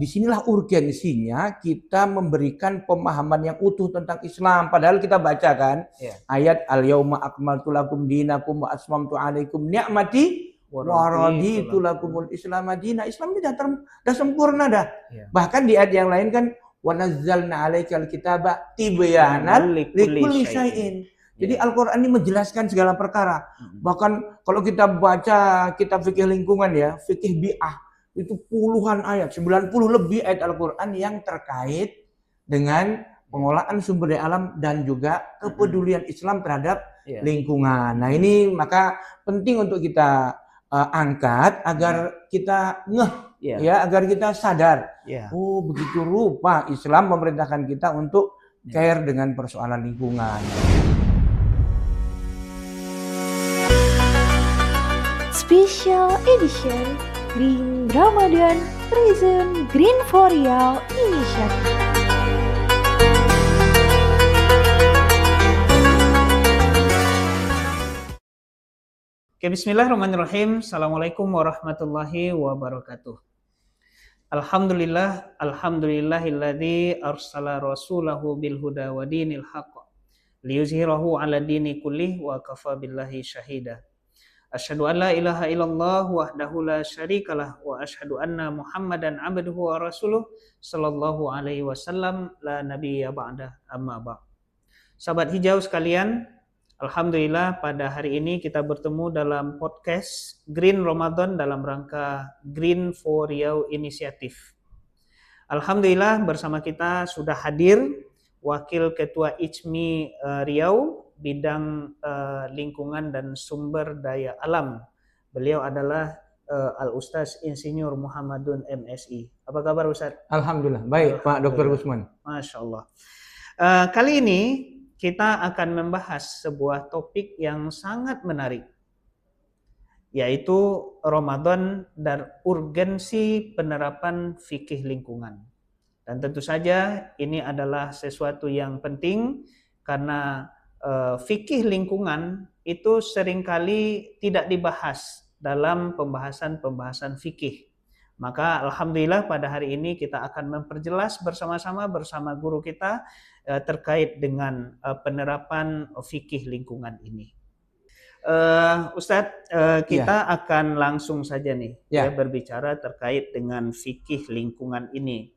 Disinilah urgensinya kita memberikan pemahaman yang utuh tentang Islam. Padahal kita baca kan ayat al-yauma akmaltu lakum dinakum wa atmamtu alaikum ni'mati wa raditu lakumul Islam madina. Islam ini dah sempurna dah. Bahkan di ayat yang lain kan wa nazzalna alaikal kitaba tibyanan likulli syai'in. Jadi Al-Qur'an ini menjelaskan segala perkara. Bahkan kalau kita baca kitab fikih lingkungan ya, fikih bi'ah, itu puluhan ayat, 90 lebih ayat Al-Quran yang terkait dengan pengolahan sumber daya alam dan juga kepedulian Islam terhadap lingkungan. Nah ini maka penting untuk kita angkat agar kita agar kita sadar. Oh begitu rupa Islam memerintahkan kita untuk care dengan persoalan lingkungan. Special Edition Green Ramadan Present Green for Riau Initiative. Oke, bismillahirrahmanirrahim. Assalamualaikum warahmatullahi wabarakatuh. Alhamdulillahilladzi arsala rasulahu bil huda wa dinil haqq liyuzhirahu 'ala dini kullih wa kafa billahi syahida. Asyhadu an la ilaha illallah wahdahu la syarikalah wa asyhadu anna Muhammadan abduhu wa rasuluh sallallahu alaihi wasallam la nabiyya ba'da amma ba'. Sahabat hijau sekalian, alhamdulillah pada hari ini kita bertemu dalam podcast Green Ramadan dalam rangka Green for Riau Initiative. Alhamdulillah bersama kita sudah hadir Wakil Ketua ICMI Riau bidang lingkungan dan sumber daya alam. Beliau adalah Al-Ustaz Insinyur Muhammadun MSI. Apa kabar Ustaz? Alhamdulillah, baik Pak Dr. Gusman. Masya Allah. Kali ini kita akan membahas sebuah topik yang sangat menarik, yaitu Ramadan dan urgensi penerapan fikih lingkungan. Dan tentu saja ini adalah sesuatu yang penting karena fikih lingkungan itu seringkali tidak dibahas dalam pembahasan fikih. Maka alhamdulillah pada hari ini kita akan memperjelas bersama-sama bersama guru kita terkait dengan penerapan fikih lingkungan ini. Ustadz, kita akan langsung saja nih berbicara terkait dengan fikih lingkungan ini.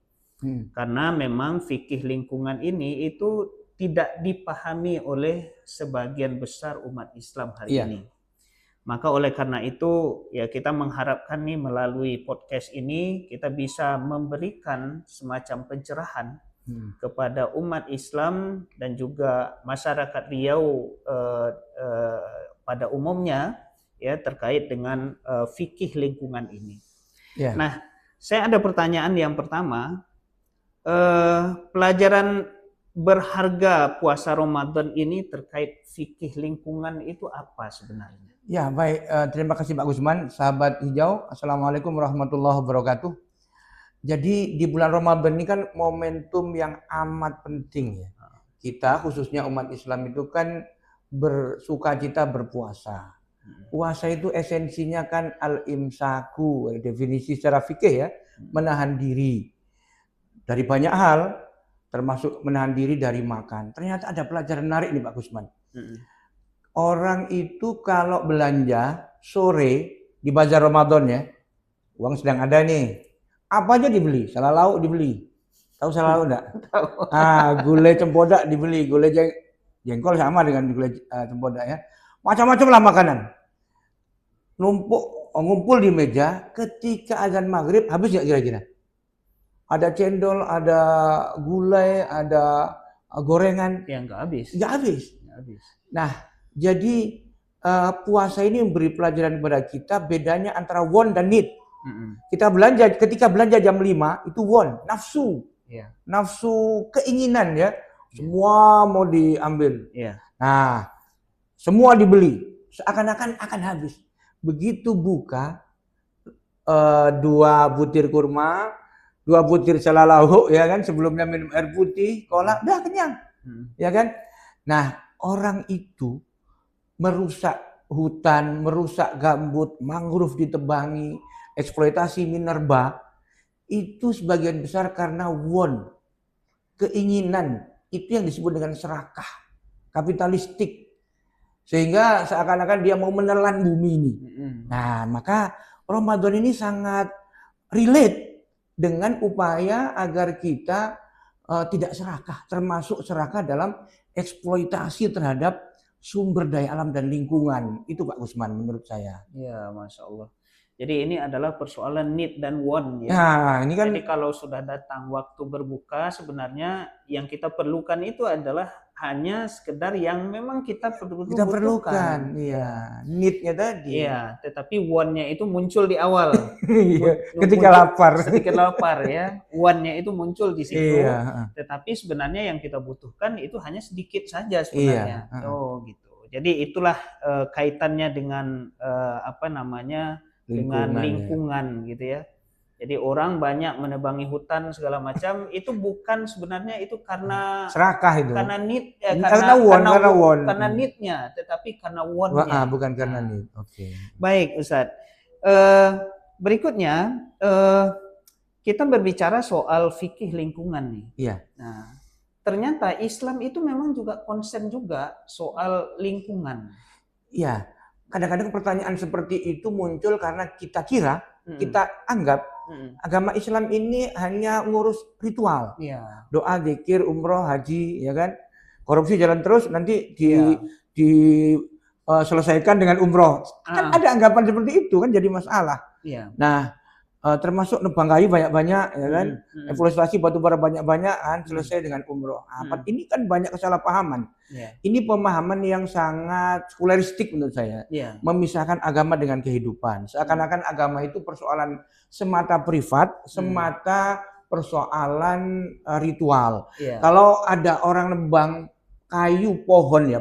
Karena memang fikih lingkungan ini itu tidak dipahami oleh sebagian besar umat Islam hari ini. Maka oleh karena itu ya kita mengharapkan nih melalui podcast ini kita bisa memberikan semacam pencerahan kepada umat Islam dan juga masyarakat Riau pada umumnya ya terkait dengan fikih lingkungan ini. Nah, saya ada pertanyaan yang pertama, pelajaran berharga puasa Ramadan ini terkait fikih lingkungan itu apa sebenarnya? Ya baik, terima kasih Pak Gusman. Sahabat hijau, Assalamualaikum warahmatullahi wabarakatuh. Jadi di bulan Ramadan ini kan momentum yang amat penting ya. Kita khususnya umat Islam itu kan bersukacita berpuasa. Puasa itu esensinya kan al-imsaku, definisi secara fikih ya, menahan diri dari banyak hal, termasuk menahan diri dari makan. Ternyata ada pelajaran menarik nih Pak Gusman. Orang itu kalau belanja sore di bazar Ramadan ya, uang sedang ada nih, apa aja dibeli, salah lauk dibeli. Tahu salah lauk enggak? Tahu. Gulai cempodak dibeli, gulai jengkol sama dengan gulai cempodak ya. Macam-macam lah makanan. Ngumpul di meja, ketika azan maghrib habis nggak kira-kira? Ada cendol, ada gulai, ada gorengan. Ya nggak habis. Nggak habis. Nah, jadi puasa ini memberi pelajaran kepada kita bedanya antara want dan need. Ketika belanja jam 5 itu want, nafsu. Nafsu keinginan ya. Semua mau diambil. Nah, semua dibeli. Seakan-akan akan habis. Begitu buka 2 butir kurma, 2 butir selalauk ya kan, sebelumnya minum air putih, kolak, udah kenyang. Ya kan? Nah, orang itu merusak hutan, merusak gambut, mangrove ditebangi, eksploitasi minerba. itu sebagian besar karena keinginan, itu yang disebut dengan serakah, kapitalistik. Sehingga seakan-akan dia mau menelan bumi ini. Nah, maka Ramadan ini sangat relate dengan upaya agar kita tidak serakah, termasuk serakah dalam eksploitasi terhadap sumber daya alam dan lingkungan. Itu Pak Gusman menurut saya. Ya, Masya Allah. Jadi ini adalah persoalan need dan want ya. Nah, ini kan jadi kalau sudah datang waktu berbuka, sebenarnya yang kita perlukan itu adalah hanya sekedar yang memang kita kita perlukan. Iya, need-nya tadi. Iya, tetapi want-nya itu muncul di awal. Iya, ketika lapar. Ketika lapar ya, want-nya itu muncul di situ. Iya. Tetapi sebenarnya yang kita butuhkan itu hanya sedikit saja sebenarnya. Iya. Oh gitu. Jadi itulah kaitannya dengan dengan lingkungan gitu ya. Jadi orang banyak menebangi hutan segala macam itu bukan sebenarnya itu karena serakah itu. Karena need karena need-nya, tetapi karena want-nya. Bukan karena need. Oke. Baik, Ustadz. Berikutnya kita berbicara soal fikih lingkungan nih. Iya. Nah, ternyata Islam itu memang juga concern juga soal lingkungan. Iya. Kadang-kadang pertanyaan seperti itu muncul karena kita anggap agama Islam ini hanya ngurus ritual. Iya. Doa, zikir, umroh, haji, ya kan? Korupsi jalan terus nanti selesaikan dengan umroh. Kan ada anggapan seperti itu kan jadi masalah. Iya. Nah, termasuk nebang kayu banyak-banyak, ya kan? Eksploitasi batubara banyak-banyak kan selesai dengan umroh. Ini kan banyak kesalahpahaman. Yeah. Ini pemahaman yang sangat sekuleristik menurut saya. Yeah. Memisahkan agama dengan kehidupan. Seakan-akan agama itu persoalan semata privat, semata persoalan ritual. Yeah. Kalau ada orang nebang kayu pohon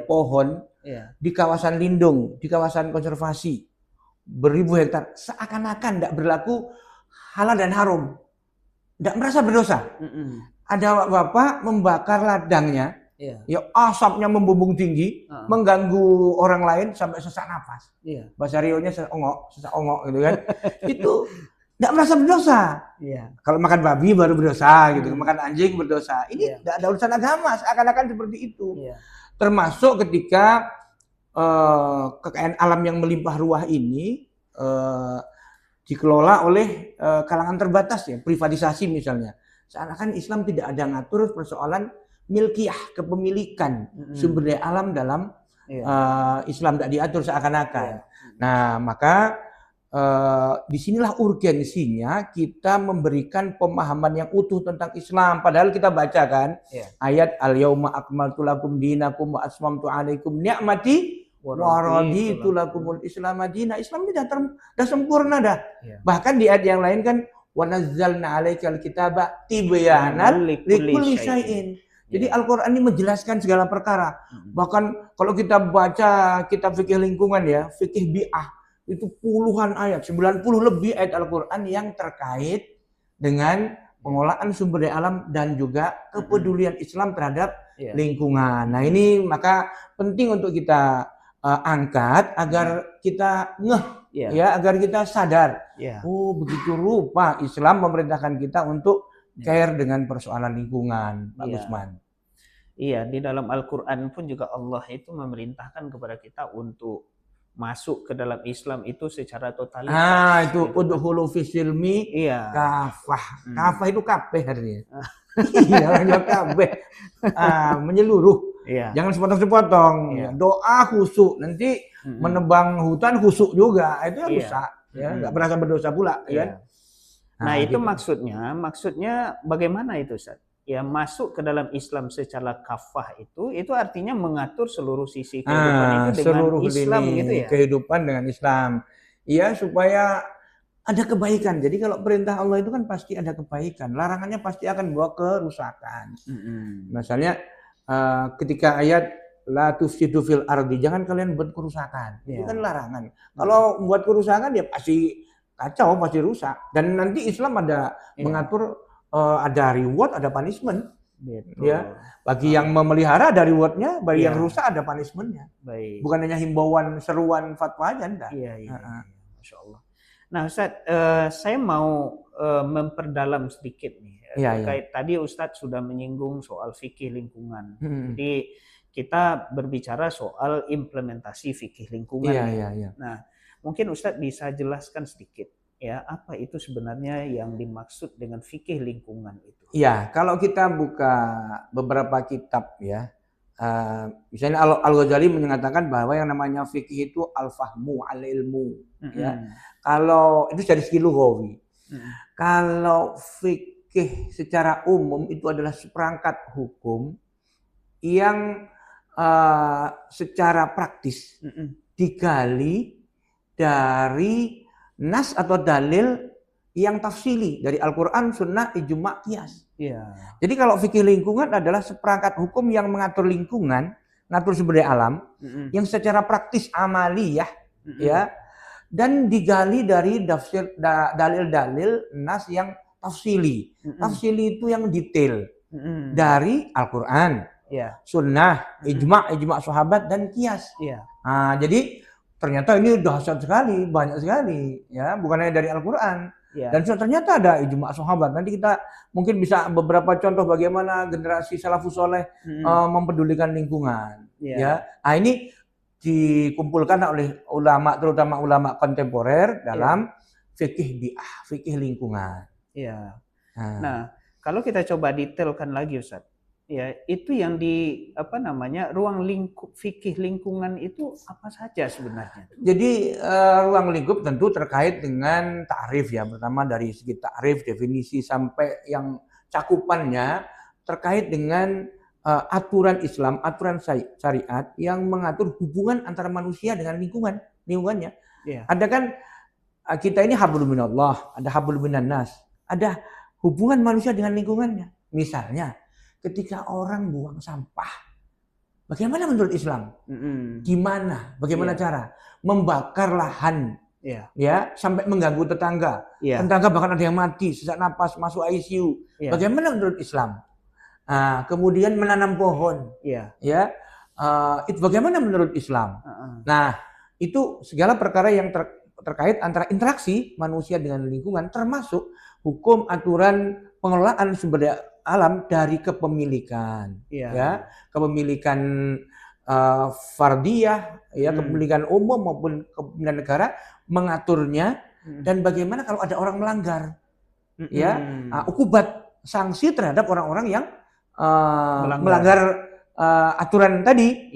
di kawasan lindung, di kawasan konservasi beribu hektar, seakan-akan tidak berlaku halal dan haram, tidak merasa berdosa. Ada bapak membakar ladangnya, ya asapnya membumbung tinggi, mengganggu orang lain sampai sesak nafas. Bahasa Rionya sesak ongok gitu kan. Itu tidak merasa berdosa. Kalau makan babi baru berdosa gitu, makan anjing berdosa. Ini tidak ada urusan agama, seakan-akan seperti itu. Termasuk ketika kekayaan alam yang melimpah ruah ini dikelola oleh kalangan terbatas ya, privatisasi misalnya. Seakan-akan Islam tidak ada ngatur persoalan milkiyah, kepemilikan sumber daya alam dalam Islam, tidak diatur seakan-akan. Nah, maka disinilah urgensinya kita memberikan pemahaman yang utuh tentang Islam. Padahal kita baca kan ayat al-yauma akmaltu lakum dinakum wa atmamtu alaikum ni'mati wa raditu lakumul Islam madinah. Islam ini dah sempurna dah. Bahkan di ayat yang lain kan wa nazzalna 'alaikal kitaba tibyanan likulli syai'in. Jadi Al-Qur'an ini menjelaskan segala perkara. Bahkan kalau kita baca kitab fikih lingkungan ya, fikih bi'ah, itu puluhan ayat, 90 lebih ayat Al-Qur'an yang terkait dengan pengolahan sumber daya alam dan juga kepedulian Islam terhadap lingkungan. Nah, ini maka penting untuk kita angkat agar kita agar kita sadar. Oh, begitu rupa Islam memerintahkan kita untuk care dengan persoalan lingkungan, Pak Gusman. Iya, di dalam Al-Qur'an pun juga Allah itu memerintahkan kepada kita untuk masuk ke dalam Islam itu secara totalitas. Itu udhulu fi silmi kafah. Kafah itu kabeh artinya. Iya, kabeh. Menyeluruh. Jangan sepotong-sepotong. Doa khusyuk, nanti menebang hutan khusyuk juga. Itu rusak, ya, enggak merasa berdosa pula, kan? Nah, itu gitu. maksudnya bagaimana itu, Ustaz? Ya, masuk ke dalam Islam secara kafah itu artinya mengatur seluruh sisi kehidupan itu dengan seluruh Islam gitu ya. Kehidupan dengan Islam. Ya, supaya ada kebaikan. Jadi kalau perintah Allah itu kan pasti ada kebaikan. Larangannya pasti akan membawa kerusakan. Misalnya ketika ayat la tufsidu fil ardi, jangan kalian buat kerusakan. Itu kan larangan. Kalau membuat kerusakan ya pasti kacau, pasti rusak. Dan nanti Islam ada mengatur ada reward, ada punishment. Ya, bagi yang memelihara ada rewardnya, bagi yang rusak ada punishmentnya. Bukan hanya himbauan, seruan, fatwa aja, enggak. Masya Allah. Nah, Ustadz, saya mau memperdalam sedikit nih Iya, terkait tadi Ustadz sudah menyinggung soal fikih lingkungan. Hmm. Jadi kita berbicara soal implementasi fikih lingkungan. Iya. Nah, mungkin Ustadz bisa jelaskan sedikit ya apa itu sebenarnya yang dimaksud dengan fikih lingkungan itu. Iya, kalau kita buka beberapa kitab ya, misalnya Al-Ghazali mengatakan bahwa yang namanya fikih itu al-fahmu al-ilmu, ya. Kalau itu dari segi lughawi. Kalau fikih secara umum itu adalah seperangkat hukum yang secara praktis digali dari nas atau dalil yang tafsili dari Al-Quran, Sunnah, Ijma', Qiyas. Jadi kalau fikih lingkungan adalah seperangkat hukum yang mengatur lingkungan, mengatur sumber daya alam, yang secara praktis amaliyah, ya, dan digali dari dalil-dalil nas yang tafsili. Tafsili itu yang detail dari Al-Quran, Sunnah, Ijma' sahabat, dan Qiyas. Nah, jadi ternyata ini dahsyat sekali, banyak sekali, ya, bukan hanya dari Al-Quran. Dan ternyata ada ijma' sahabat. Nanti kita mungkin bisa beberapa contoh bagaimana generasi salafus soleh mempedulikan lingkungan. Ya, nah, ini dikumpulkan oleh ulama, terutama ulama kontemporer dalam fikih bi'ah, fikih lingkungan. Nah, kalau kita coba detailkan lagi, Ustadz, ya itu yang di ruang lingkup fikih lingkungan itu apa saja sebenarnya? Jadi ruang lingkup tentu terkait dengan ta'rif ya, pertama dari segi ta'rif, definisi, sampai yang cakupannya terkait dengan aturan Islam, aturan syariat yang mengatur hubungan antara manusia dengan lingkungannya. Ada kan kita ini hablum minallah, ada hablum minan nas, ada hubungan manusia dengan lingkungannya. Misalnya ketika orang buang sampah, bagaimana menurut Islam? Gimana? Bagaimana cara? Membakar lahan, ya, sampai mengganggu tetangga. Tetangga bahkan ada yang mati, sesak napas, masuk ICU. Bagaimana menurut Islam? Kemudian menanam pohon, ya, itu bagaimana menurut Islam? Nah, itu segala perkara yang terkait antara interaksi manusia dengan lingkungan, termasuk hukum aturan pengelolaan sumber daya alam dari kepemilikan, ya, kepemilikan fardiyah, ya, kepemilikan umum maupun kepemilikan negara, mengaturnya, dan bagaimana kalau ada orang melanggar, ya, ukubat sanksi terhadap orang-orang yang melanggar aturan tadi,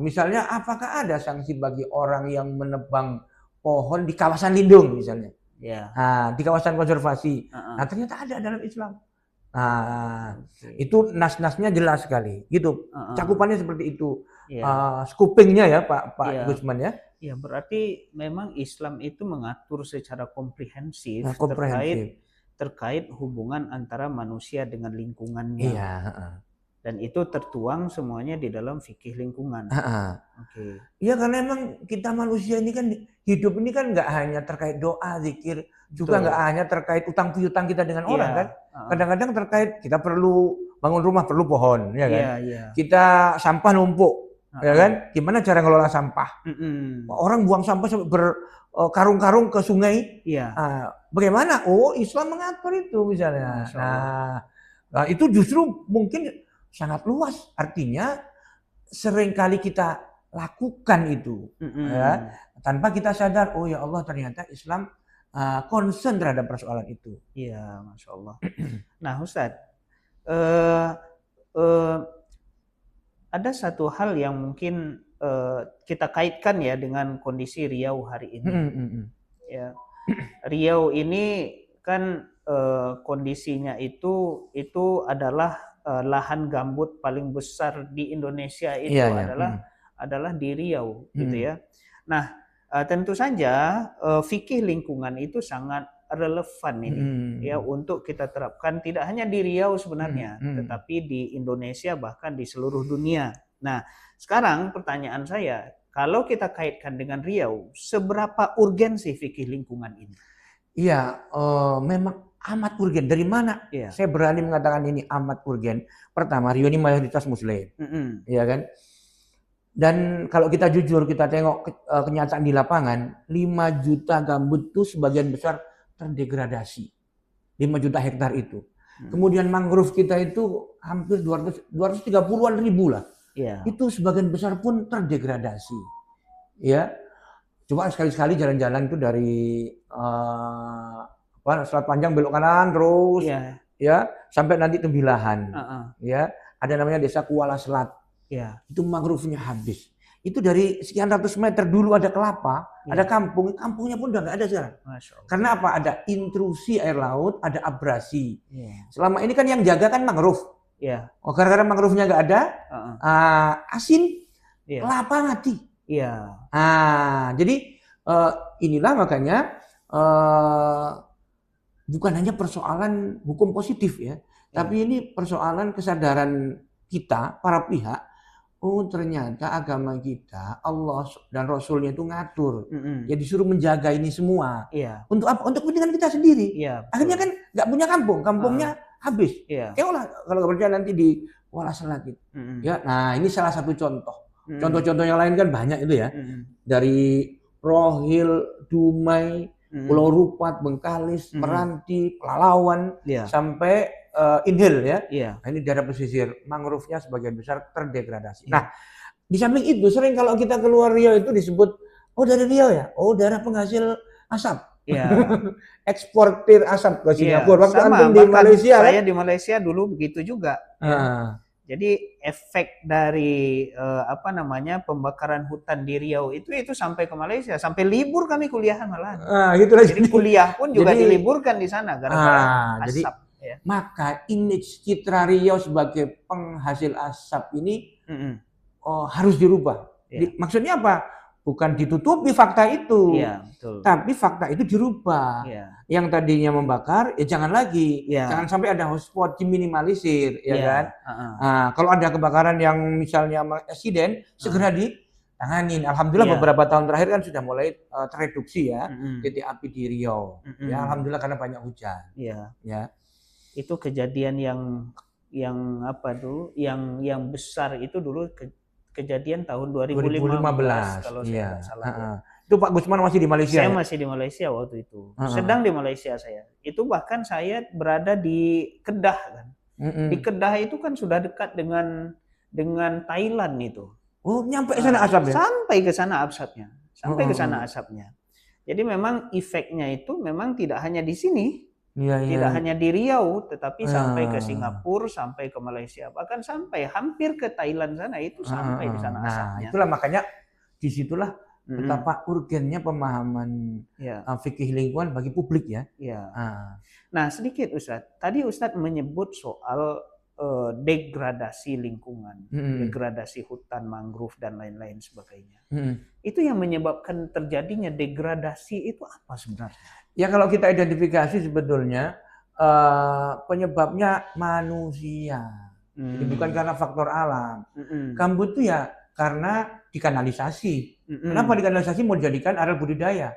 misalnya apakah ada sanksi bagi orang yang menebang pohon di kawasan lindung misalnya, di kawasan konservasi, nah ternyata ada dalam Islam. Nah, itu nas-nasnya jelas sekali, gitu. Cakupannya seperti itu, scoopingnya ya, Pak Gusman ya. Ya, berarti memang Islam itu mengatur secara komprehensif, terkait hubungan antara manusia dengan lingkungannya. Dan itu tertuang semuanya di dalam fikih lingkungan. Iya, karena emang kita manusia ini kan hidup ini kan nggak hanya terkait doa, zikir, juga nggak hanya terkait utang piutang kita dengan orang kan. Kadang-kadang terkait kita perlu bangun rumah, perlu pohon, ya kan. Kita sampah numpuk, ya kan. Gimana cara ngelola sampah? Orang buang sampah sampai berkarung-karung ke sungai. Bagaimana? Oh, Islam mengatur itu misalnya. Nah, itu justru mungkin sangat luas. Artinya seringkali kita lakukan itu, ya, tanpa kita sadar. Oh ya Allah, ternyata Islam concern terhadap persoalan itu. Iya, Masya Allah. Nah, Ustadz, ada satu hal yang mungkin kita kaitkan ya dengan kondisi Riau hari ini. Ya, Riau ini kan kondisinya itu adalah lahan gambut paling besar di Indonesia itu adalah di Riau, gitu ya. Nah, tentu saja fikih lingkungan itu sangat relevan ini, ya, untuk kita terapkan tidak hanya di Riau sebenarnya, tetapi di Indonesia bahkan di seluruh dunia. Nah, sekarang pertanyaan saya, kalau kita kaitkan dengan Riau, seberapa urgensi fikih lingkungan ini? Iya, memang amat urgen. Dari mana? Saya berani mengatakan ini amat urgen. Pertama, Riau ini mayoritas Muslim, ya kan. Dan kalau kita jujur, kita tengok kenyataan di lapangan, 5 juta gambut itu sebagian besar terdegradasi. 5 juta hektar itu. Kemudian mangrove kita itu hampir 230-an ribu lah. Itu sebagian besar pun terdegradasi. Ya. Coba sekali-sekali jalan-jalan itu dari Selat Panjang belok kanan terus ya sampai nanti Tembilahan. Ya, ada namanya Desa Kuala Selat. Itu mangrove-nya habis. Itu dari sekian ratus meter dulu ada kelapa, ada kampungnya pun udah nggak ada sekarang. Karena apa? Ada intrusi air laut, ada abrasi. Selama ini kan yang jaga kan mangrove. Oh, gara-gara mangrove-nya nggak ada, asin, kelapa mati. Jadi inilah makanya bukan hanya persoalan hukum positif ya, tapi ini persoalan kesadaran kita, para pihak. Oh ternyata agama kita, Allah dan Rasulnya itu ngatur. Ya disuruh menjaga ini semua. Untuk apa? Untuk kepentingan kita sendiri. Akhirnya kan nggak punya kampung, kampungnya habis. Lah kalau nggak percaya nanti di Kuala Selat gitu. Ya, nah ini salah satu contoh. Contoh-contoh yang lain kan banyak itu ya. Dari Rohil, Dumai, Pulau Rupat, Bengkalis, Meranti, Pelalawan, sampai Inhil ya. Nah, ini daerah pesisir, mangrove-nya sebagian besar terdegradasi. Nah, di samping itu sering kalau kita keluar Riau itu disebut, oh dari Riau ya, oh daerah penghasil asap. Eksportir asap ke Singapura. Waktu antum di Malaysia saya di Malaysia dulu begitu juga. Jadi efek dari pembakaran hutan di Riau itu sampai ke Malaysia, sampai libur kami kuliahan malahan. Jadi kuliah pun juga diliburkan di sana gara-gara asap. Maka image citra Riau sebagai penghasil asap ini harus dirubah. Maksudnya apa? Bukan ditutupi fakta itu, tapi fakta itu dirubah. Yang tadinya membakar, ya jangan lagi, jangan sampai ada hotspot, diminimalisir, ya kan? Kalau ada kebakaran yang misalnya eksiden, segera ditanganin. Alhamdulillah beberapa tahun terakhir kan sudah mulai tereduksi ya titik api di Riau. Ya alhamdulillah karena banyak hujan. Ya. Itu kejadian yang besar itu dulu kejadian tahun 2015 kalau saya tidak salah. Itu Pak Gusman masih di Malaysia. Saya masih di Malaysia waktu itu. Sedang di Malaysia saya. Itu bahkan saya berada di Kedah kan. Di Kedah itu kan sudah dekat dengan Thailand itu. Oh, nyampe ke sana asapnya. Sampai ke sana asapnya. Jadi memang efeknya itu memang tidak hanya di sini. Tidak hanya di Riau, tetapi sampai ke Singapura, sampai ke Malaysia, bahkan sampai hampir ke Thailand sana itu sampai di sana asapnya. Itulah makanya disitulah betapa urgennya pemahaman fikih lingkungan bagi publik ya. Nah sedikit Ustadz, tadi Ustadz menyebut soal degradasi lingkungan, degradasi hutan mangrove dan lain-lain sebagainya. Itu yang menyebabkan terjadinya degradasi itu apa sebenarnya? Ya kalau kita identifikasi sebetulnya penyebabnya manusia. Jadi bukan karena faktor alam. Gambut itu ya karena dikanalisasi. Kenapa dikanalisasi? Mau dijadikan areal budidaya.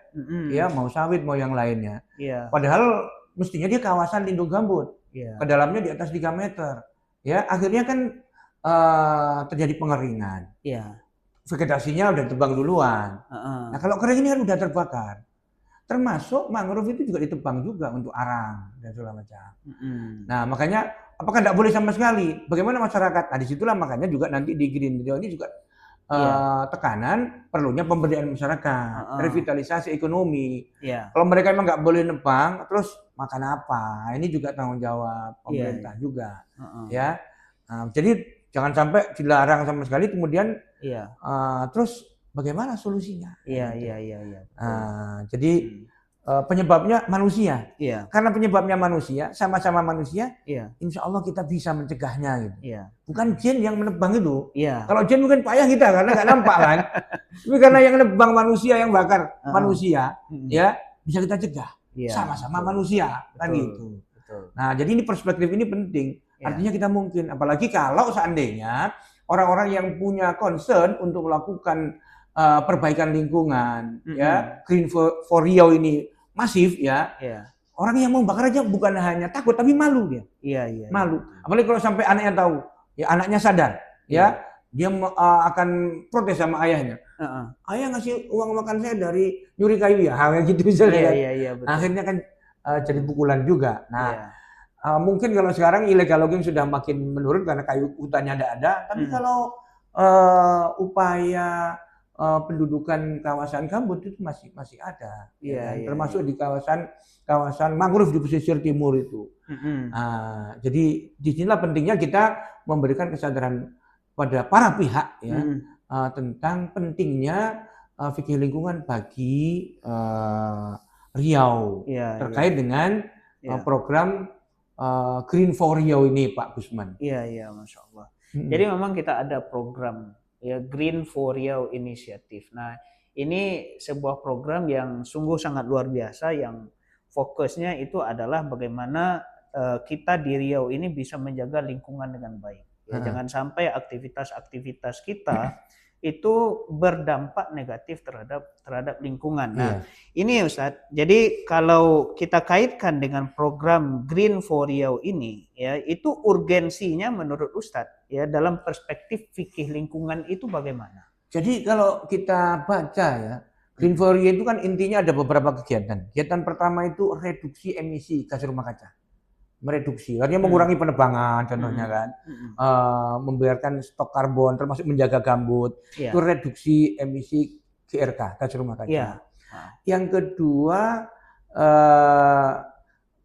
Ya mau sawit mau yang lainnya. Padahal mestinya dia kawasan lindung gambut. Kedalamnya di atas 3 meter. Ya akhirnya kan terjadi pengeringan. Vegetasinya udah tebang duluan. Nah kalau kering ini kan udah terbakar. Termasuk mangrove itu juga ditebang juga untuk arang dan segala macam. Nah makanya apakah tidak boleh sama sekali? Bagaimana masyarakat? Nah disitulah makanya juga nanti di Green Riau ini juga tekanan perlunya pemberdayaan masyarakat, revitalisasi ekonomi. Kalau mereka memang nggak boleh nebang, terus makan apa? Ini juga tanggung jawab pemerintah juga. Ya, jadi jangan sampai dilarang sama sekali. Kemudian terus bagaimana solusinya? Jadi penyebabnya manusia. Karena penyebabnya manusia, sama-sama manusia, insya Allah kita bisa mencegahnya. Gitu. Bukan jin yang menebang itu. Kalau jin mungkin payah kita karena nggak nampak kan. Tapi karena yang menebang manusia, yang bakar manusia, ya bisa kita cegah. Sama-sama manusia, kan gitu. Nah, jadi ini perspektif ini penting. Artinya kita mungkin, apalagi kalau seandainya orang-orang yang punya concern untuk melakukan perbaikan lingkungan, ya Green for Riau ini masif ya. Orang yang mau bakar aja bukan hanya takut tapi malu dia. Malu. Apalagi kalau sampai anaknya tahu, ya anaknya sadar, ya dia akan protes sama ayahnya. Ayah ngasih uang makan saya dari nyuri kayu ya, hal gitu misalnya. Iya, betul. Akhirnya kan jadi pukulan juga. Nah, mungkin kalau sekarang illegal logging sudah makin menurun karena kayu hutannya tidak ada. Tapi kalau upaya pendudukan kawasan gambut itu masih ada. Termasuk di kawasan mangrove di pesisir timur itu. Jadi disinilah pentingnya kita memberikan kesadaran pada para pihak ya tentang pentingnya fikih lingkungan bagi Riau terkait dengan program Green for Riau ini, Pak Gusman. Iya, Masya Allah. Jadi memang kita ada program ya Green for Riau Initiative. Nah, ini sebuah program yang sungguh sangat luar biasa yang fokusnya itu adalah bagaimana kita di Riau ini bisa menjaga lingkungan dengan baik. Ya, jangan sampai aktivitas-aktivitas kita itu berdampak negatif terhadap lingkungan. Nah, ini Ustadz. Jadi kalau kita kaitkan dengan program Green for Riau ini, ya itu urgensinya menurut Ustadz, ya dalam perspektif fikih lingkungan itu bagaimana? Jadi kalau kita baca ya, Green for Riau itu kan intinya ada beberapa kegiatan. Kegiatan pertama itu reduksi emisi gas rumah kaca. Mereduksi, artinya mengurangi penebangan contohnya kan, membiarkan stok karbon termasuk menjaga gambut, itu reduksi emisi GRK, gas rumah kaca. Yang kedua,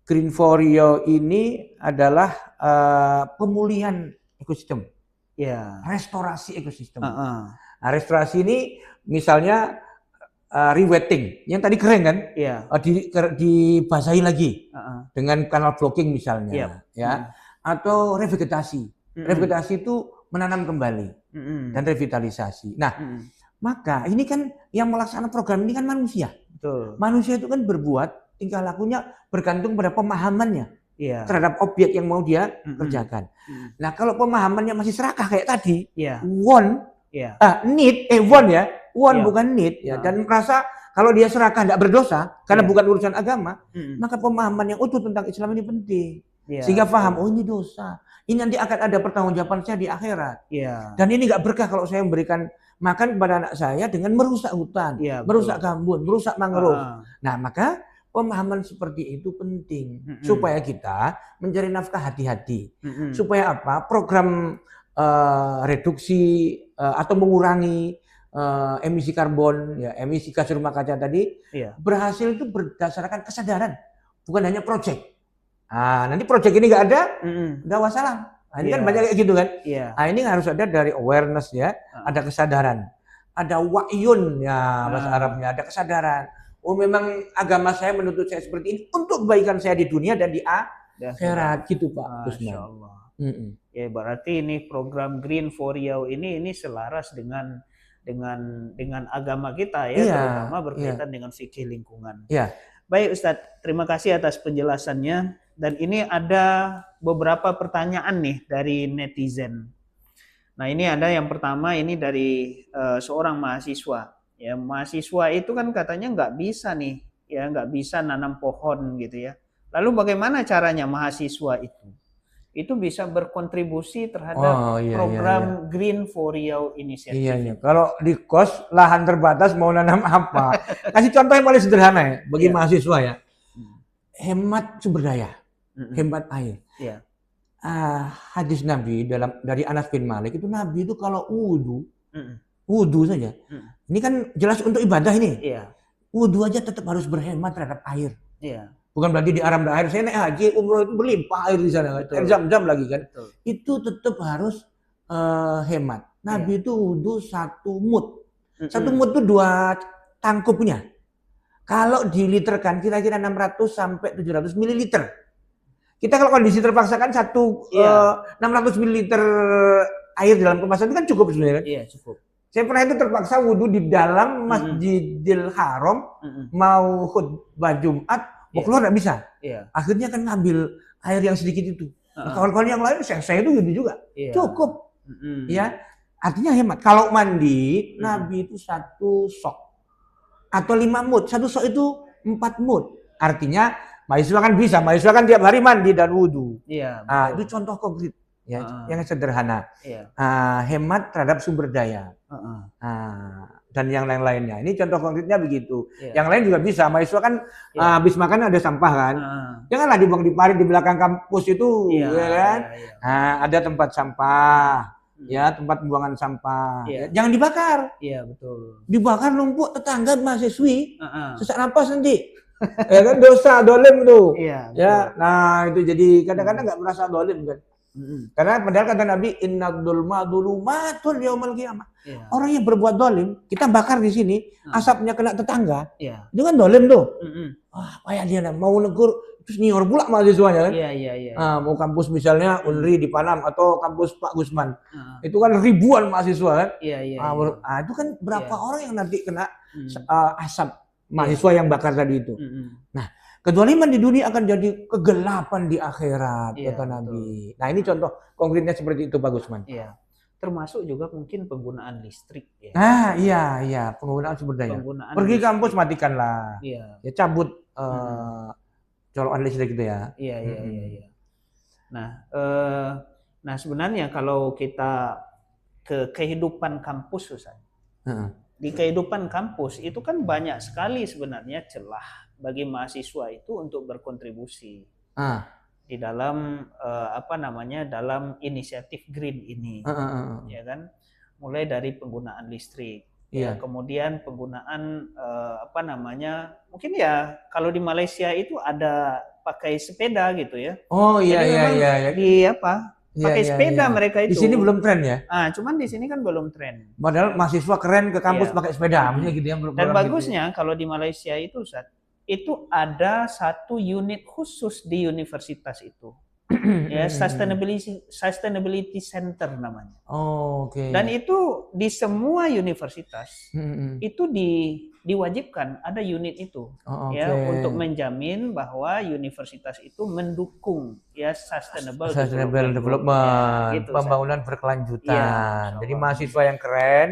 Green for Riau ini adalah pemulihan ekosistem, restorasi ekosistem. Nah, restorasi ini misalnya rewetting, yang tadi kering kan, dibasahi lagi dengan kanal blocking misalnya, atau revegetasi. Revegetasi itu menanam kembali dan revitalisasi. Nah, maka ini kan yang melaksanakan program ini kan manusia. Betul. Manusia itu kan berbuat tingkah lakunya bergantung pada pemahamannya terhadap objek yang mau dia kerjakan. Nah, kalau pemahamannya masih serakah kayak tadi, bukan need ya, dan merasa kalau dia serakah tidak berdosa karena bukan urusan agama, maka pemahaman yang utuh tentang Islam ini penting. Sehingga paham, oh ini dosa, ini nanti akan ada pertanggungjawaban saya di akhirat. Dan ini nggak berkah kalau saya memberikan makan kepada anak saya dengan merusak hutan, merusak gambut, merusak mangrove. Nah, maka pemahaman seperti itu penting supaya kita mencari nafkah hati-hati. Supaya apa? Program reduksi atau mengurangi emisi karbon, emisi gas rumah kaca tadi berhasil itu berdasarkan kesadaran, bukan hanya proyek. Nanti proyek ini nggak ada, udah wassalam. Ini kan banyak kayak gitu kan. Ini harus ada dari awareness ada kesadaran, ada wa'yun bahasa Arabnya, ada kesadaran. Oh memang agama saya menuntut saya seperti ini untuk kebaikan saya di dunia dan di akhirat gitu Pak Gusman. Ya berarti ini program Green for Riau ini selaras dengan agama kita terutama berkaitan dengan fikih lingkungan. Baik Ustadz, terima kasih atas penjelasannya. Dan ini ada beberapa pertanyaan nih dari netizen. Nah ini ada yang pertama ini dari seorang mahasiswa. Ya mahasiswa itu kan katanya nggak bisa nanam pohon gitu ya. Lalu bagaimana caranya mahasiswa itu bisa berkontribusi terhadap program Green for Riau Initiative. Kalau di kos lahan terbatas mau nanam apa? Kasih contoh yang paling sederhana ya bagi mahasiswa ya. Hemat sumber daya, hemat air. Hadis Nabi dari Anas bin Malik itu Nabi itu kalau wudu saja. Ini kan jelas untuk ibadah ini. Wudu aja tetap harus berhemat terhadap air. Bukan berarti di Arab air, saya naik haji, umroh itu berlimpah air di sana, jam-jam lagi kan. Itu tetap harus hemat. Nabi itu wudu 1 mud. 1 mud itu 2 tangkupnya. Kalau diliterkan kira-kira 600 sampai 700 mililiter. Kita kalau kondisi terpaksa kan 600 mililiter air dalam kemasan itu kan cukup sebenarnya. Iya, cukup. Saya pernah itu terpaksa wudu di dalam Masjidil Haram, mau khutbah Jumat, mau keluar nggak bisa. Akhirnya kan ngambil air yang sedikit itu. Kawan-kawan yang lain saya itu gitu juga. Cukup. Artinya hemat. Kalau mandi, Nabi itu 1 sok atau 5 mud. 1 sok itu 4 mud. Artinya mahasiswa kan bisa. Mahasiswa kan tiap hari mandi dan wudu. Itu contoh konkret. ya, yang sederhana. Iya. Hemat terhadap sumber daya. Dan yang lain-lainnya. Ini contoh konkretnya begitu. Iya. Yang lain juga bisa. Mahasiswa kan habis makan ada sampah kan. Janganlah dibuang di parit di belakang kampus itu, Iya, ya kan? iya. Ada tempat sampah, ya tempat pembuangan sampah. Iya. Jangan dibakar. Iya, betul. Dibakar numpuk tetangga mahasiswi, sesak napas nanti. Ya kan dosa, dolim tuh. Iya. Ya, nah itu jadi kadang-kadang nggak merasa dolim kan. Karena padahal kata Nabi, innad dzulma dzulumatun yaumal qiyamah. Iya. Orang yang berbuat dolim, kita bakar di sini, asapnya kena tetangga. Iya. Itu kan dolim tuh. Wah, payah dia mau negur, terus nyior pula mahasiswanya kan. Iya. Mau kampus misalnya Unri di Panam atau kampus Pak Gusman. Itu kan ribuan mahasiswa kan. Iya. Itu kan berapa orang yang nanti kena asap mahasiswa yang bakar tadi itu. Nah, kedoliman di dunia akan jadi kegelapan di akhirat, kata Nabi. Nah, ini contoh konkretnya seperti itu Pak Gusman. Iya. Termasuk juga mungkin penggunaan listrik ya. Iya, penggunaan sumber daya. Pergi listrik. kampus matikanlah. Iya. Ya cabut colokan listrik itu ya. Iya. Nah, sebenarnya kalau kita ke kehidupan kampus, Ustaz. Di kehidupan kampus itu kan banyak sekali sebenarnya celah bagi mahasiswa itu untuk berkontribusi di dalam dalam inisiatif green ini, ya kan, mulai dari penggunaan listrik, ya, kemudian penggunaan mungkin ya kalau di Malaysia itu ada pakai sepeda gitu ya. Oh iya. Di pakai sepeda mereka itu. Di sini belum tren ya? Cuman di sini kan belum tren. Padahal mahasiswa keren ke kampus pakai sepeda, gitu ya. Dan bagusnya kalau di Malaysia itu, Ustaz, itu ada satu unit khusus di universitas itu. Ya, sustainability center namanya. Oke. Dan itu di semua universitas itu diwajibkan ada unit itu, ya, untuk menjamin bahwa universitas itu mendukung ya sustainable development, gitu, pembangunan berkelanjutan. Jadi mahasiswa yang keren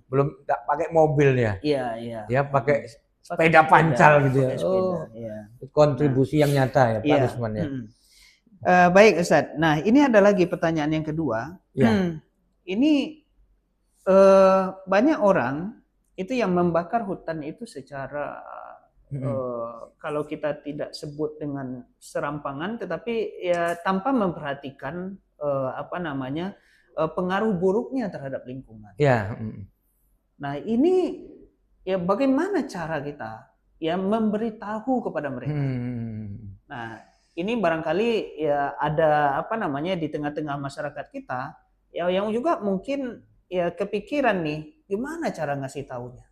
belum tak pakai mobil ya. Iya. Ya pakai sepeda pancal gitu ya. Kontribusi yang nyata ya Pak Gusman ya. Baik Ustaz. Nah, ini ada lagi pertanyaan yang kedua. Ini banyak orang itu yang membakar hutan itu secara kalau kita tidak sebut dengan serampangan, tetapi ya tanpa memperhatikan pengaruh buruknya terhadap lingkungan. Nah, ini ya bagaimana cara kita ya memberitahu kepada mereka. Nah, ini barangkali ya ada di tengah-tengah masyarakat kita ya yang juga mungkin ya kepikiran nih gimana cara ngasih taunya.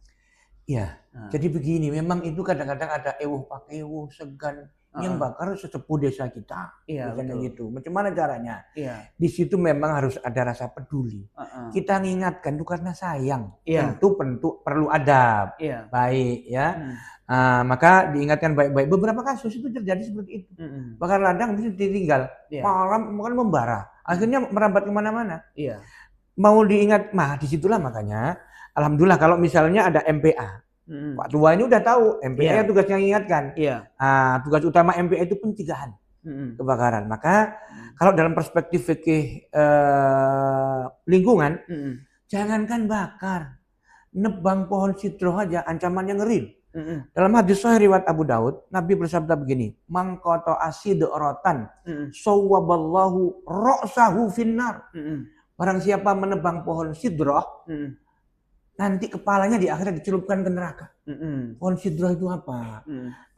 Jadi begini, memang itu kadang-kadang ada pakewuh segan yang bakar sesepuh desa kita. Misalnya gitu. Macam mana caranya? Di situ memang harus ada rasa peduli. Kita mengingatkan itu karena sayang. Tentu perlu adab. Baik ya. Maka diingatkan baik-baik. Beberapa kasus itu terjadi seperti itu. Bakar ladang bisa ditinggal. Malam mungkin membara. Akhirnya merambat kemana-mana. Mau diingat, disitulah makanya alhamdulillah kalau misalnya ada MPA. Pak Tua ini udah tahu MPA tugasnya mengingatkan. Tugas utama MPA itu pencegahan kebakaran. Maka kalau dalam perspektif fikih lingkungan, jangankan bakar, nebang pohon sidroh aja ancamannya ngeri. Dalam hadis sahih riwayat Abu Daud, Nabi bersabda begini, "Mangqata asidrotan sawwaballahu ra'sahu finnar." Barang siapa menebang pohon sidroh, nanti kepalanya di akhirat dicelupkan ke neraka. Pohon sidroh itu apa?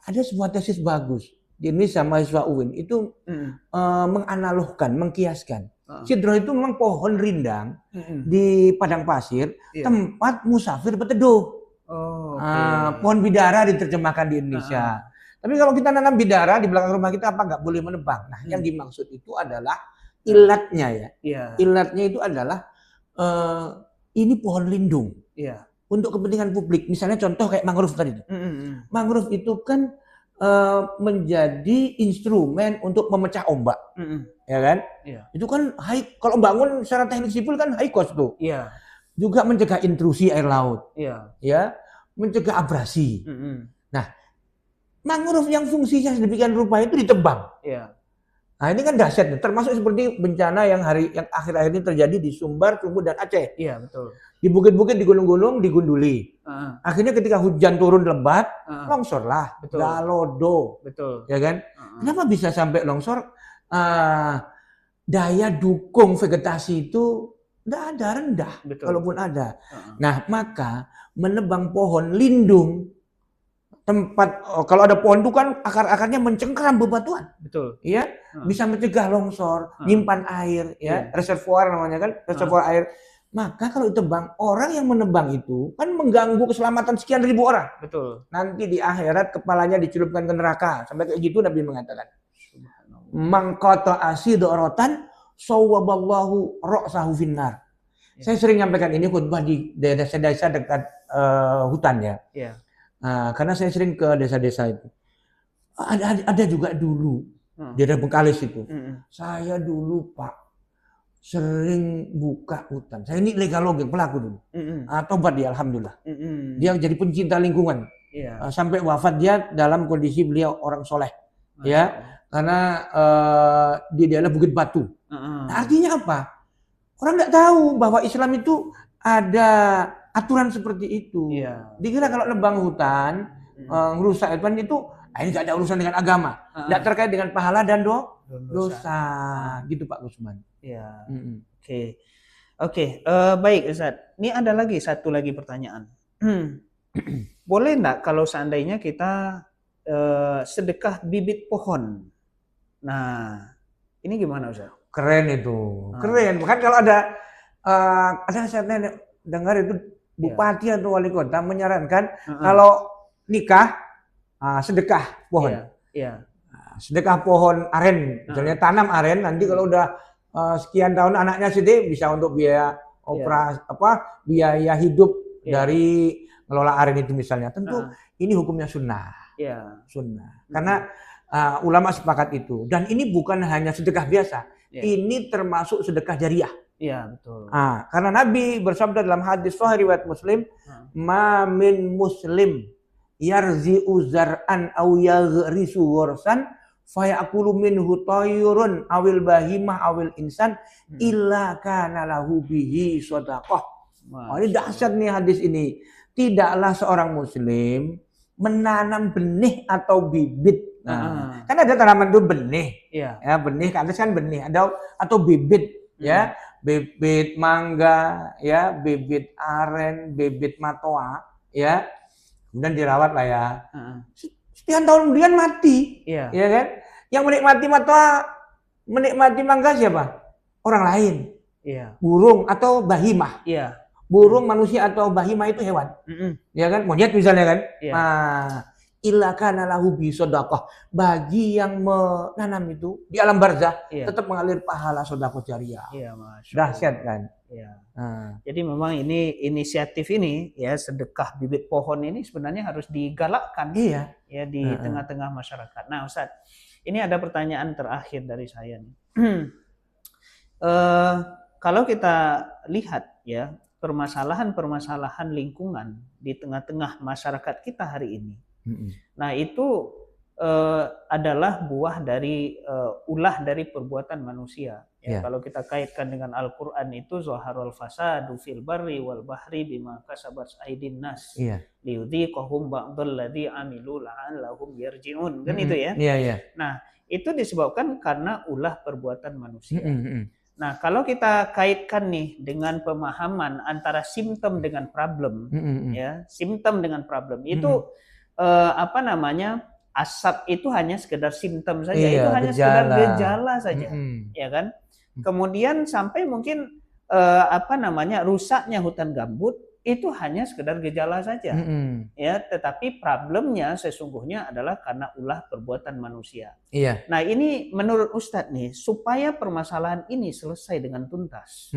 Ada sebuah tesis bagus di Indonesia, mahasiswa UIN itu menganalogkan, mengkiaskan. Sidroh itu memang pohon rindang di padang pasir, tempat musafir berteduh. Pohon bidara diterjemahkan di Indonesia. Tapi kalau kita nanam bidara di belakang rumah kita, apa nggak boleh menebang? Nah, yang dimaksud itu adalah ilatnya ya. Ilatnya itu adalah ini pohon lindung. Untuk kepentingan publik. Misalnya contoh kayak mangrove tadi. Mangrove itu kan menjadi instrumen untuk memecah ombak. Ya kan? Itu kan kalau bangun secara teknik sipil kan high cost tuh. Juga mencegah intrusi air laut. Ya, mencegah abrasi. Nah, mangrove yang fungsinya sedemikian rupa itu ditebang. Nah ini kan dahsyat nih, termasuk seperti bencana yang akhir-akhir ini terjadi di Sumbar, Sumut dan Aceh. Iya, betul. Di bukit-bukit, di gunung-gunung digunduli. Akhirnya ketika hujan turun lebat, longsor lah, Betul. galodo, Betul. ya kan? Kenapa bisa sampai longsor? Daya dukung vegetasi itu tidak ada, rendah. Betul. Kalaupun ada. Nah maka menebang pohon lindung tempat, kalau ada pohon itu kan akar-akarnya mencengkeram bebatuan. Betul. Ya, bisa mencegah longsor, nyimpan air, ya, reservoir namanya kan, reservoir air. Maka kalau ditebang, orang yang menebang itu kan mengganggu keselamatan sekian ribu orang. Betul. Nanti di akhirat kepalanya dicelupkan ke neraka. Sampai kayak gitu Nabi mengatakan. Mangkota asidorotan sawaballahu ra'sahu finnar. Saya sering nyampaikan ini khutbah di desa-desa dekat hutan ya. Karena saya sering ke desa-desa itu. Ada juga dulu di daerah Bengkalis itu. Saya dulu Pak sering buka hutan. Saya ini legalogeng pelaku dulu. Tobat dia alhamdulillah. Dia jadi pencinta lingkungan. Sampai wafat dia dalam kondisi beliau orang soleh. Ya, karena dia adalah Bukit Batu. Nah, artinya apa? Orang nggak tahu bahwa Islam itu ada aturan seperti itu. Dikira kalau nebang hutan, ngerusak hutan itu, ini nggak ada urusan dengan agama, nggak terkait dengan pahala dan dosa. Gitu Pak Gusman. Oke. Baik Ustadz. Ini ada lagi satu lagi pertanyaan. Boleh nggak kalau seandainya kita sedekah bibit pohon? Nah, ini gimana Ustadz? Keren itu, keren. Kan kalau ada saya dengar itu bupati atau wali kota menyarankan kalau nikah sedekah pohon. Sedekah pohon aren, misalnya tanam aren, nanti kalau udah sekian tahun anaknya sedih bisa untuk biaya operasi biaya hidup dari ngelola aren itu misalnya. Tentu ini hukumnya sunnah. Sunnah. Karena ulama sepakat itu. Dan ini bukan hanya sedekah biasa. Ini termasuk sedekah jariah. Betul. Karena Nabi bersabda dalam hadis sahih riwayat Muslim, "Ma min muslim yarzi'u zar'an aw yaghrisu ghursan fayaqulu minhu tayrun awil bahimah awil insan illa kana lahu bihi shadaqah." Ini dahsyat nih hadis ini. Tidaklah seorang muslim menanam benih atau bibit. Kan ada tanaman itu benih. Ya, benih kan benih, ada atau bibit ya. Bibit mangga, ya, bibit aren, bibit matoa, ya. Kemudian dirawat lah ya. Sekian tahun kemudian mati. Ya kan? Yang menikmati matoa, menikmati mangga siapa? Orang lain. Burung atau bahimah. Burung, manusia atau bahimah itu hewan. Ya kan? Monyet misalnya kan? Illa kana lahu bi shadaqah. Bagi yang menanam itu di alam barzah tetap mengalir pahala sedekah jariah. Dahsyat kan? Jadi memang ini inisiatif ini ya, sedekah bibit pohon ini sebenarnya harus digalakkan ya di tengah-tengah masyarakat. Nah, Ustaz, ini ada pertanyaan terakhir dari saya nih. Kalau kita lihat ya permasalahan-permasalahan lingkungan di tengah-tengah masyarakat kita hari ini. Nah, itu adalah buah dari ulah dari perbuatan manusia. Kalau kita kaitkan dengan Al-Qur'an itu zaharul fasadu fil barri wal bahri bima kasabat aydin nas liyudhiqahum ba'dalladzi amilu la'allahum yarji'un. Kan itu ya? Nah, itu disebabkan karena ulah perbuatan manusia. Nah, kalau kita kaitkan nih dengan pemahaman antara simptom dengan problem, simptom dengan problem itu asap itu hanya sekedar simptom saja, itu hanya sekedar gejala saja, ya kan? Kemudian sampai mungkin rusaknya hutan gambut itu hanya sekedar gejala saja, ya. Tetapi problemnya sesungguhnya adalah karena ulah perbuatan manusia. Nah, ini menurut Ustadz nih, supaya permasalahan ini selesai dengan tuntas.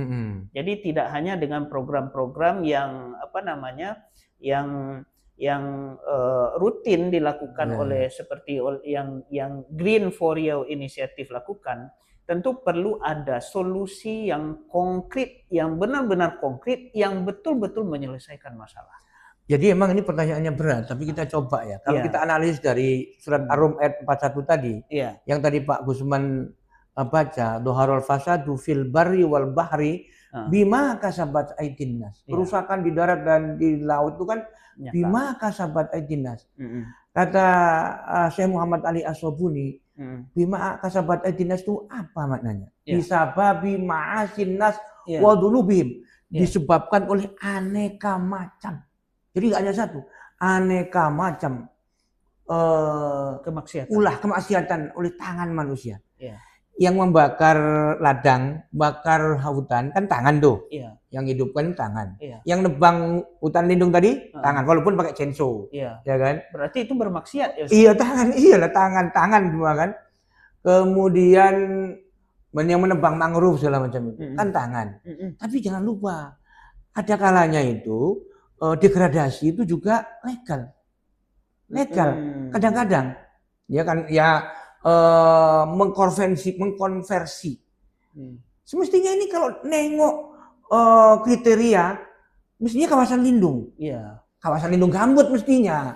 Jadi tidak hanya dengan program-program yang yang rutin dilakukan oleh seperti yang Green for You inisiatif lakukan, tentu perlu ada solusi yang konkret, yang benar-benar konkret, yang betul-betul menyelesaikan masalah. Jadi emang ini pertanyaannya berat, tapi kita coba ya. Kalau kita analisis dari surat Ar-Rum ayat 41 tadi, yang tadi Pak Gusman baca dhaharul fasadu fil barri wal bahri bima kasabat aydin nas. Kerusakan di darat dan di laut itu kan bima kasabat aydin nas. Kata Syekh Muhammad Ali As-Sobuni, bima kasabat aydin nas itu apa maknanya? Bisababi ma'asin nas wa dzunubihim. Disebabkan oleh aneka macam. Jadi nggak hanya satu, aneka macam kemaksiatan oleh tangan manusia. Yang membakar ladang, bakar hutan kan tangan tuh. Yang hidupkan tangan. Yang nebang hutan lindung tadi tangan, walaupun pakai chainsaw. Ya kan? Berarti itu bermaksiat ya? Iya, tangan, iyalah tangan semua kan. Kemudian yang menebang mangrove segala macam itu kan tangan. Tapi jangan lupa ada kalanya itu degradasi itu juga legal. Kadang-kadang ya kan mengkonversi. Semestinya ini kalau nengok kriteria mestinya kawasan lindung. Kawasan lindung gambut mestinya.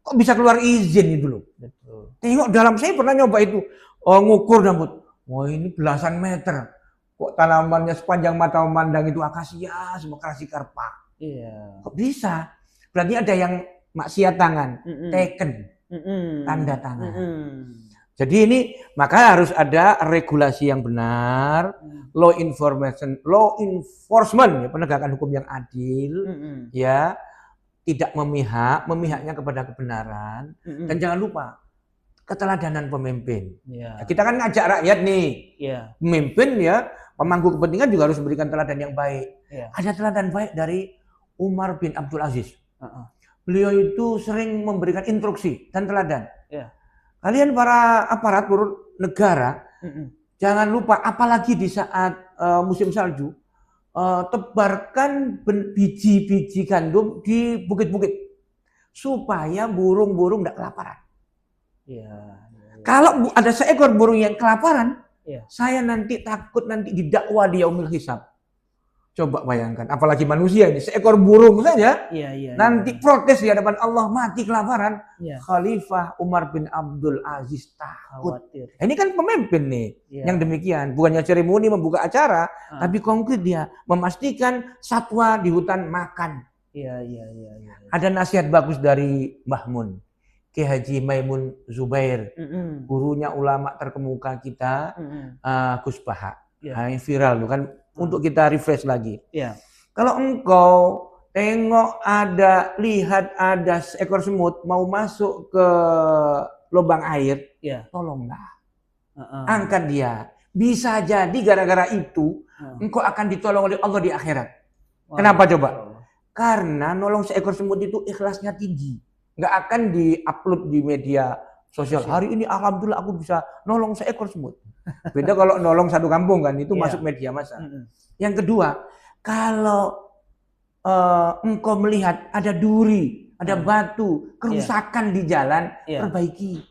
Kok bisa keluar izin itu loh. Betul. Tengok dalam, saya pernah nyoba itu ngukur gambut. Wah, ini belasan meter. Kok tanamannya sepanjang mata memandang itu akasia, semua karpa. Kok bisa? Berarti ada yang maksiat tangan, taken, tanda tangan. Jadi ini maka harus ada regulasi yang benar, law enforcement ya, penegakan hukum yang adil, ya, tidak memihaknya kepada kebenaran, dan jangan lupa keteladanan pemimpin. Kita kan ngajak rakyat nih, pemimpin ya, pemangku kepentingan juga harus memberikan teladan yang baik. Ada teladan baik dari Umar bin Abdul Aziz. Beliau itu sering memberikan instruksi dan teladan. Kalian para aparatur negara, jangan lupa apalagi di saat musim salju, tebarkan biji-biji gandum di bukit-bukit supaya burung-burung tidak kelaparan. Kalau ada seekor burung yang kelaparan, saya nanti takut nanti didakwa di yaumil hisab. Coba bayangkan, apalagi manusia ini, seekor burung saja, nanti protes di hadapan Allah, mati kelaparan. Khalifah Umar bin Abdul Aziz takut. Ini kan pemimpin nih, yang demikian. Bukannya seremoni membuka acara, tapi konkret dia memastikan satwa di hutan makan. Ada nasihat bagus dari Mbah Mun, Ki Haji Maimun Zubair, gurunya ulama terkemuka kita, Gus Baha. Yang viral tuh kan, untuk kita refresh lagi. Kalau engkau lihat ada seekor semut mau masuk ke lubang air, tolonglah. Angkat dia. Bisa jadi gara-gara itu engkau akan ditolong oleh Allah di akhirat. Kenapa coba? Karena nolong seekor semut itu ikhlasnya tinggi. Nggak akan di-upload di media sosial. Hari ini alhamdulillah aku bisa nolong seekor semut. Beda kalau nolong satu kampung kan, itu masuk media massa. Yang kedua, kalau engkau melihat ada duri, ada batu, kerusakan di jalan, perbaiki.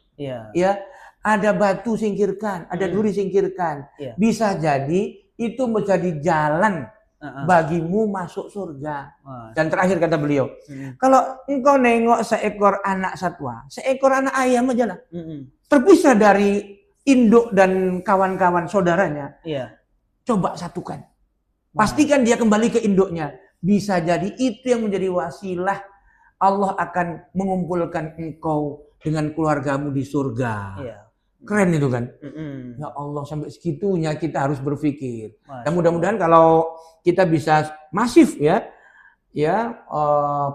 Ya, ada batu singkirkan, ada duri singkirkan. Bisa jadi itu menjadi jalan bagimu masuk surga. Dan terakhir kata beliau, kalau engkau nengok seekor anak satwa, seekor anak ayam aja lah, terpisah dari induk dan kawan-kawan saudaranya, coba satukan. Pastikan dia kembali ke induknya. Bisa jadi itu yang menjadi wasilah Allah akan mengumpulkan engkau dengan keluargamu di surga. Keren itu kan? Ya Allah, sampai segitunya kita harus berpikir. Dan mudah-mudahan kalau kita bisa masif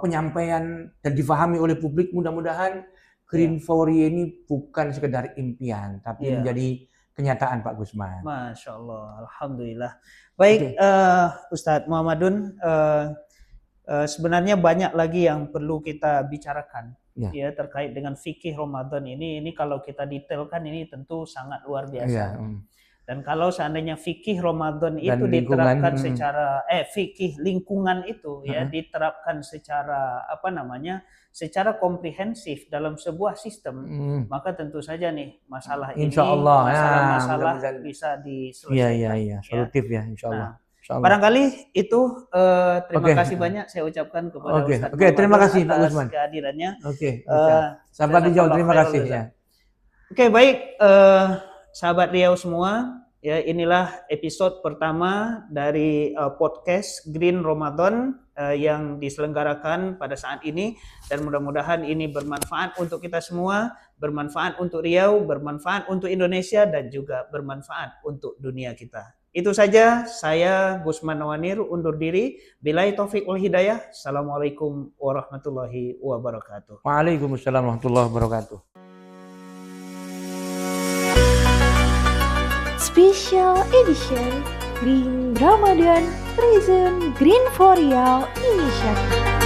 penyampaian dan difahami oleh publik, mudah-mudahan Green for You ini bukan sekedar impian, tapi menjadi kenyataan, Pak Gusman. Masya Allah, alhamdulillah. Baik, Ustadz Muhammadun, sebenarnya banyak lagi yang perlu kita bicarakan ya terkait dengan fikih Ramadan ini. Ini kalau kita detailkan ini tentu sangat luar biasa. Dan kalau seandainya fikih Ramadan itu diterapkan secara fikih lingkungan itu diterapkan secara secara komprehensif dalam sebuah sistem, maka tentu saja nih masalah ini masalah bisa diselesaikan. Solutif ya, insyaallah. Barangkali itu terima kasih banyak saya ucapkan kepada Ustaz. Terima kasih Pak Gusman kehadirannya. Sahabat Riau, terima kasih ya. Baik, sahabat Riau semua, Ya, inilah episode pertama dari podcast Green Ramadan yang diselenggarakan pada saat ini, dan mudah-mudahan ini bermanfaat untuk kita semua, bermanfaat untuk Riau, bermanfaat untuk Indonesia, dan juga bermanfaat untuk dunia kita. Itu saja, saya Gusman Nawanir undur diri. Billahi taufiq wal hidayah. Assalamualaikum warahmatullahi wabarakatuh. Waalaikumsalam warahmatullahi wabarakatuh. Special Edition Green Ramadan Prison Green for Riau Initiative.